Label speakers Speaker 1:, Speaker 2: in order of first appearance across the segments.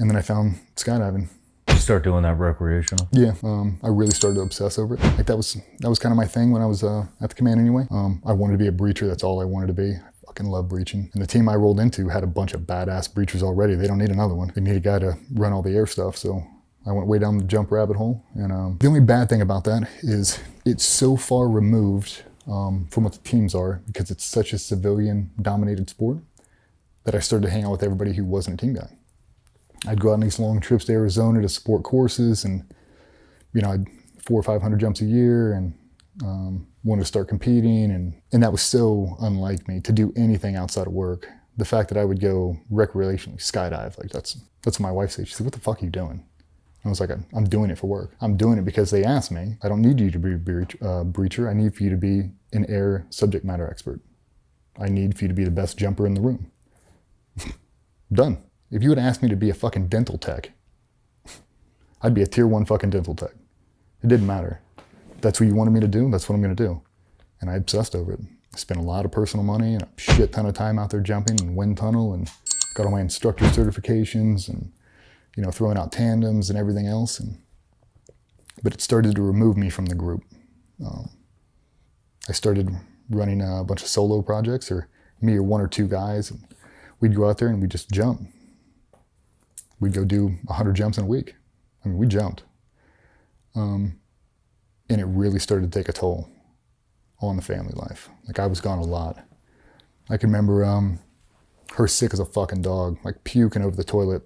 Speaker 1: And then I found skydiving.
Speaker 2: You start doing that recreational?
Speaker 1: Yeah, I really started to obsess over it. Like that was kind of my thing when I was at the command anyway. I wanted to be a breacher. That's all I wanted to be. I fucking love breaching. And the team I rolled into had a bunch of badass breachers already. They don't need another one. They need a guy to run all the air stuff. So I went way down the jump rabbit hole. And the only bad thing about that is it's so far removed from what the teams are, because it's such a civilian-dominated sport, that I started to hang out with everybody who wasn't a team guy. I'd go out on these long trips to Arizona to support courses, and I'd 400 or 500 jumps a year, and wanted to start competing, and that was so unlike me to do anything outside of work. The fact that I would go recreationally skydive, like that's what my wife said. She said, "What the fuck are you doing?" I was like, "I'm doing it for work. I'm doing it because they asked me. I don't need you to be a breacher. I need for you to be an air subject matter expert. I need for you to be the best jumper in the room." Done. If you would ask me to be a fucking dental tech, I'd be a tier 1 fucking dental tech. It didn't matter. If that's what you wanted me to do, that's what I'm gonna do. And I obsessed over it. I spent a lot of personal money and a shit ton of time out there jumping in wind tunnel, and got all my instructor certifications, and throwing out tandems and everything else. But it started to remove me from the group. I started running a bunch of solo projects, or me or 1 or 2 guys, and we'd go out there and we'd just jump. We'd go do 100 jumps in a week. I mean, we jumped. And it really started to take a toll on the family life. Like, I was gone a lot. I can remember her sick as a fucking dog, like puking over the toilet,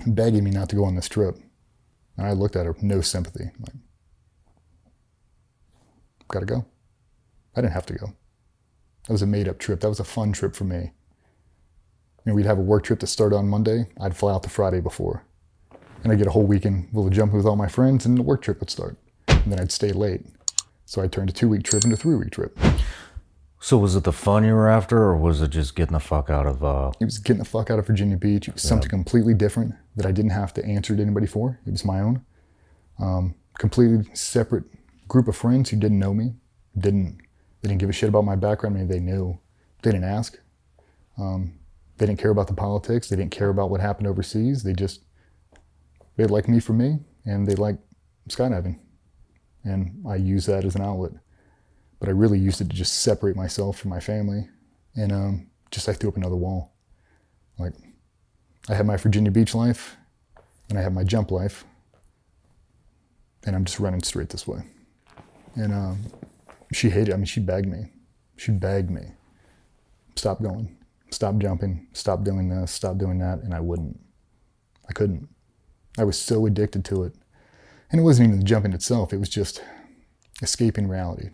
Speaker 1: begging me not to go on this trip. And I looked at her, no sympathy. Like, gotta go. I didn't have to go. That was a made-up trip. That was a fun trip for me. We'd have a work trip that started on Monday. I'd fly out the Friday before. And I'd get a whole weekend full of jumping with all my friends, and the work trip would start. And then I'd stay late. So I turned a 2-week trip into a 3-week trip.
Speaker 2: So was it the fun you were after, or was it just getting the fuck out of...
Speaker 1: It was getting the fuck out of Virginia Beach. It was something completely different that I didn't have to answer to anybody for. It was my own. Completely separate group of friends who didn't know me. They didn't give a shit about my background. I mean, they knew. They didn't ask. They didn't care about the politics. They didn't care about what happened overseas. They liked me for me, and they liked skydiving. And I used that as an outlet. But I really used it to just separate myself from my family. And I threw up another wall. Like, I had my Virginia Beach life, and I had my jump life. And I'm just running straight this way. And she hated it. I mean, she begged me. She begged me. Stop going. Stop jumping, stop doing this, stop doing that, and I wouldn't. I couldn't. I was so addicted to it. And it wasn't even the jumping itself, it was just escaping reality.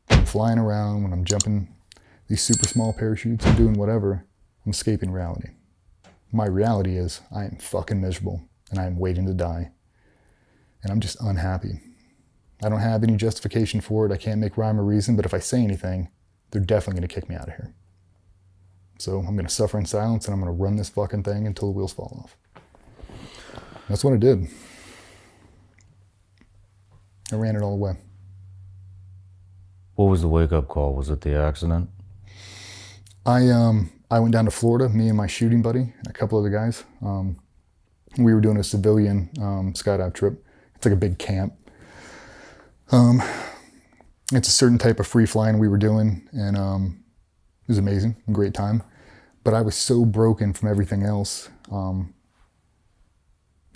Speaker 1: When I'm flying around, when I'm jumping these super small parachutes and doing whatever, I'm escaping reality. My reality is I am fucking miserable, and I am waiting to die. And I'm just unhappy. I don't have any justification for it. I can't make rhyme or reason, but if I say anything, they're definitely gonna kick me out of here. So I'm gonna suffer in silence, and I'm gonna run this fucking thing until the wheels fall off. That's what I did. I ran it all the way.
Speaker 2: What was the wake-up call? Was it the accident?
Speaker 1: I went down to Florida, me and my shooting buddy, and a couple other guys. We were doing a civilian skydive trip. It's like a big camp. It's a certain type of free flying we were doing, and it was amazing, a great time. But I was so broken from everything else,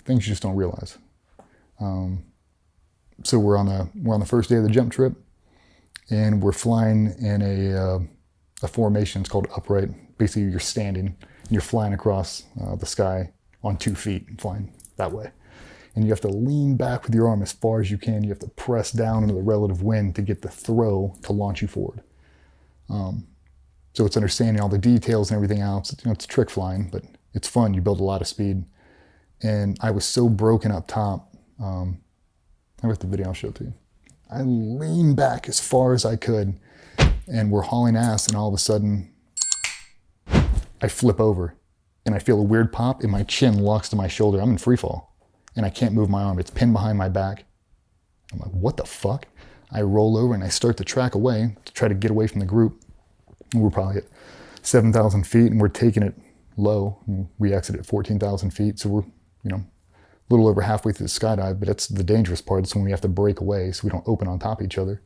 Speaker 1: things you just don't realize. So we're on the first day of the jump trip, and we're flying in a formation. It's called upright. Basically, you're standing and you're flying across the sky on 2 feet, flying that way. And you have to lean back with your arm as far as you can. You have to press down into the relative wind to get the throw to launch you forward. So it's understanding all the details and everything else. It's trick flying, but it's fun. You build a lot of speed. And I was so broken up top. I got the video, I'll show it to you. I leaned back as far as I could, and we're hauling ass, and all of a sudden, I flip over, and I feel a weird pop, and my chin locks to my shoulder. I'm in free fall, and I can't move my arm. It's pinned behind my back. I'm like, what the fuck? I roll over, and I start to track away to try to get away from the group. We're probably at 7,000 feet, and we're taking it low. We exited at 14,000 feet, so we're, a little over halfway through the skydive, but that's the dangerous part. It's when we have to break away so we don't open on top of each other.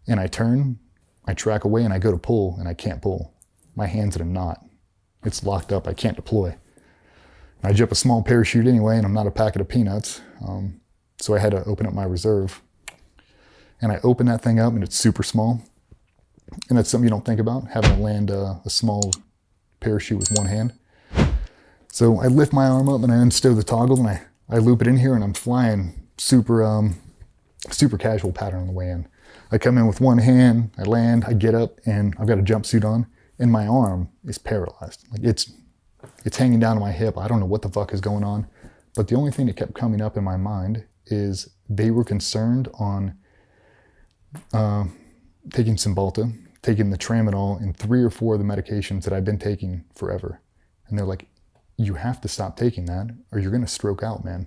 Speaker 1: And I turn, I track away, and I go to pull, and I can't pull. My hand's in a knot. It's locked up. I can't deploy. I jump a small parachute anyway, and I'm not a packet of peanuts, so I had to open up my reserve. And I open that thing up, and it's super small. And that's something you don't think about, having to land a small parachute with one hand. So I lift my arm up, and I unstow the toggle, and I loop it in here, and I'm flying super casual pattern on the way in. I come in with one hand, I land, I get up, and I've got a jumpsuit on, and my arm is paralyzed. Like it's hanging down to my hip. I don't know what the fuck is going on. But the only thing that kept coming up in my mind is they were concerned on taking Cymbalta, taking the tramadol, and 3 or 4 of the medications that I've been taking forever. And they're like, you have to stop taking that or you're going to stroke out, man.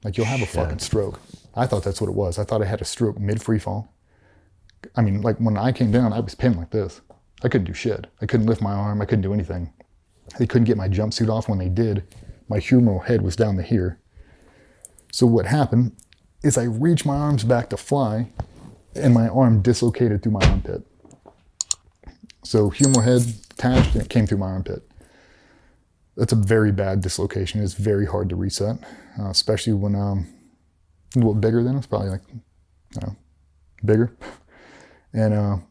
Speaker 1: Like you'll have a fucking stroke. I thought that's what it was. I thought I had a stroke mid-free fall. I mean, like when I came down, I was pinned like this. I couldn't do shit. I couldn't lift my arm. I couldn't do anything. They couldn't get my jumpsuit off. When they did, my humeral head was down to here. So what happened is I reached my arms back to fly and my arm dislocated through my armpit. So humeral head attached and it came through my armpit. That's a very bad dislocation. It's very hard to reset, especially when a little bigger than us, probably like, bigger. And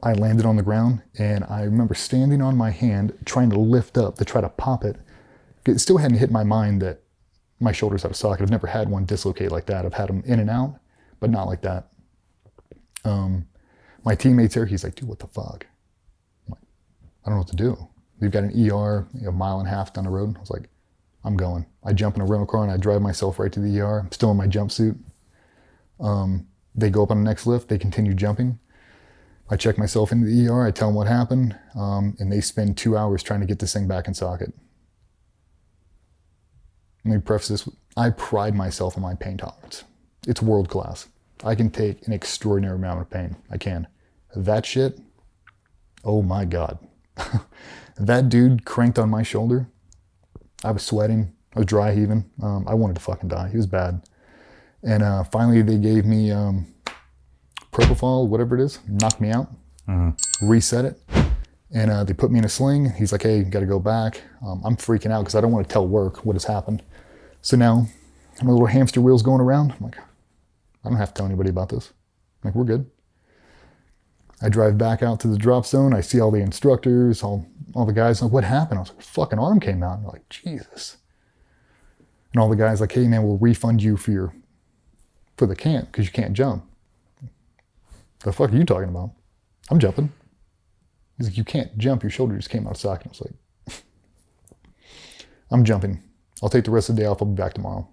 Speaker 1: I landed on the ground and I remember standing on my hand, trying to lift up to try to pop it. It still hadn't hit my mind that my shoulder's out of socket. I've never had one dislocate like that. I've had them in and out, but not like that. My teammate's there, he's like, dude, what the fuck? I'm like, I don't know what to do. We've got an ER a mile and a half down the road. I was like, I'm going. I jump in a rental car and I drive myself right to the ER. I'm still in my jumpsuit. They go up on the next lift. They continue jumping. I check myself into the ER. I tell them what happened. And they spend 2 hours trying to get this thing back in socket. Let me preface this. I pride myself on my pain tolerance. It's world class. I can take an extraordinary amount of pain. I can. That shit, oh my God. That dude cranked on my shoulder. I was sweating. I was dry heaving. I wanted to fucking die. He was bad. And finally they gave me propofol, whatever it is, knocked me out, reset it. And they put me in a sling. He's like, hey, you gotta go back. I'm freaking out because I don't want to tell work what has happened. So now my little hamster wheel's going around. I'm like, I don't have to tell anybody about this. I'm like, we're good. I drive back out to the drop zone. I see all the instructors, all the guys. I'm like, what happened? I was like, fucking arm came out. And they're like, Jesus. And all the guys like, hey man, we'll refund you for the camp because you can't jump. The fuck are you talking about? I'm jumping. He's like, you can't jump. Your shoulder just came out of socket. I was like, I'm jumping. I'll take the rest of the day off. I'll be back tomorrow.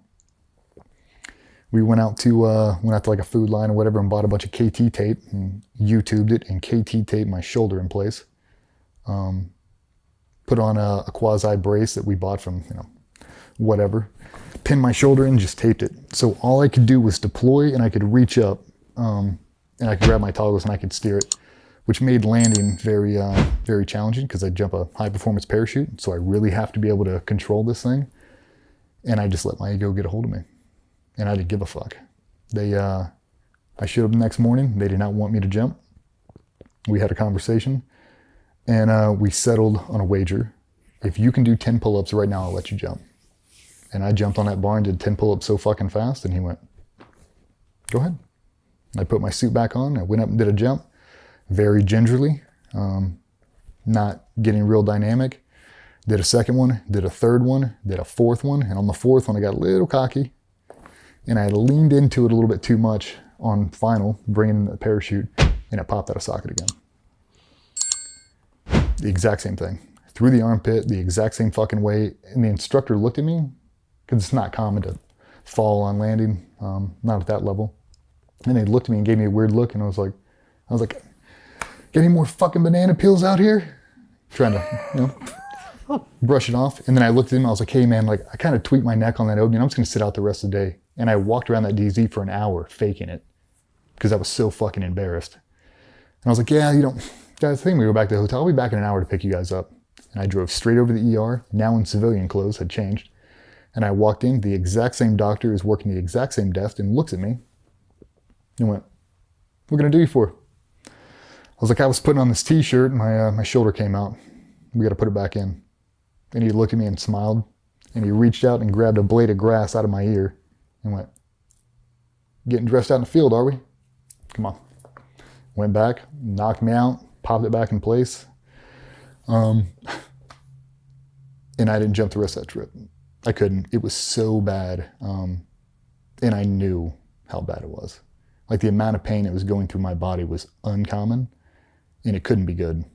Speaker 1: We went out to like a food line or whatever and bought a bunch of KT tape and YouTubed it and KT taped my shoulder in place. Put on a quasi brace that we bought from, whatever. Pinned my shoulder in, just taped it. So all I could do was deploy and I could reach up and I could grab my toggles and I could steer it, which made landing very, very challenging because I jump a high performance parachute. So I really have to be able to control this thing. And I just let my ego get a hold of me. And I didn't give a fuck. I showed up the next morning. They did not want me to jump. We had a conversation and we settled on a wager. If you can do 10 pull-ups right now, I'll let you jump. And I jumped on that bar and did 10 pull-ups so fucking fast. And he went, go ahead. I put my suit back on. I went up and did a jump very gingerly, not getting real dynamic. Did a second one, did a third one, did a fourth one. And on the fourth one, I got a little cocky. And I leaned into it a little bit too much on final, bringing in the parachute, and it popped out of socket again. The exact same thing. Through the armpit, the exact same fucking way. And the instructor looked at me, because it's not common to fall on landing, not at that level. And they looked at me and gave me a weird look, and I was like, get any more fucking banana peels out here? Trying to, brush it off. And then I looked at him, I was like, hey man, like I kind of tweaked my neck on that opening. I'm just gonna sit out the rest of the day. And I walked around that DZ for an hour faking it because I was so fucking embarrassed. And I was like, yeah, guys, I think we go back to the hotel. I'll be back in an hour to pick you guys up. And I drove straight over the ER, now in civilian clothes, had changed. And I walked in, the exact same doctor is working the exact same desk and looks at me and went, "What are we gonna do you for?" I was like, "I was putting on this t-shirt, my shoulder came out. We gotta put it back in." And he looked at me and smiled, and he reached out and grabbed a blade of grass out of my ear and went, "Getting dressed out in the field, are we? Come on." Went back, knocked me out, popped it back in place. And I didn't jump the rest of that trip. I couldn't. It was so bad. And I knew how bad it was. Like the amount of pain that was going through my body was uncommon, and it couldn't be good.